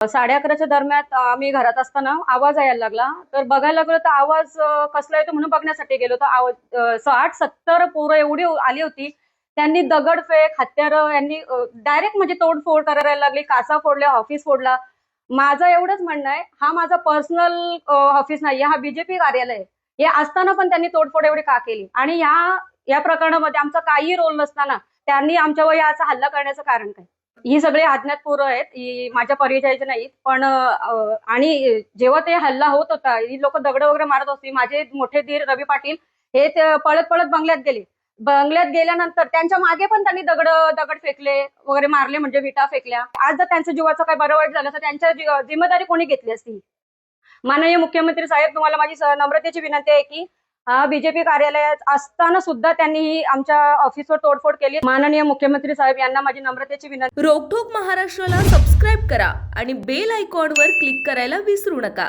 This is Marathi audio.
11:30च्या दरम्यान आम्ही घरात असताना आवाज यायला लागला. तर बघायला गेलो तर आवाज कसला येतो म्हणून बघण्यासाठी गेलो. तर 60-70 पोरं एवढी आली होती. त्यांनी दगडफेक, हत्यारं यांनी डायरेक्ट म्हणजे तोडफोड करायला लागली. काचा फोडल्या, ऑफिस फोडला. माझं एवढंच म्हणणं आहे, हा माझा पर्सनल ऑफिस नाहीये, हा बीजेपी कार्यालय आहे. हे असताना पण त्यांनी तोडफोड एवढी का केली? आणि या प्रकरणामध्ये आमचा काही रोल नसताना त्यांनी आमच्यावर याचा हल्ला करण्याचं कारण काय? ही सगळी अज्ञात पोरं आहेत. ही माझ्या परिचयाची नाहीत. पण आणि जेव्हा ते हल्ला होत होता, ही लोक दगड वगैरे मारत होती. माझे मोठे धीर रवी पाटील हे पळत पळत बंगल्यात गेले. बंगल्यात गेल्यानंतर त्यांच्या मागे पण त्यांनी दगड फेकले वगैरे, मारले म्हणजे विटा फेकल्या. आज जर त्यांच्या जीवाचं काही बरं वाईट झालं तर त्यांच्या जिम्मेदारी कोणी घेतली असती? माननीय मुख्यमंत्री साहेब, तुम्हाला माझी नम्रतेची विनंती आहे की बीजेपी कार्यालयात असताना सुद्धा त्यांनी आमच्या ऑफिसवर तोडफोड केली. माननीय मुख्यमंत्री साहेब यांना माझी नम्रतेची विनंती. रोकठोक महाराष्ट्राला सबस्क्राईब करा आणि बेल आयकॉनवर क्लिक करायला विसरू नका.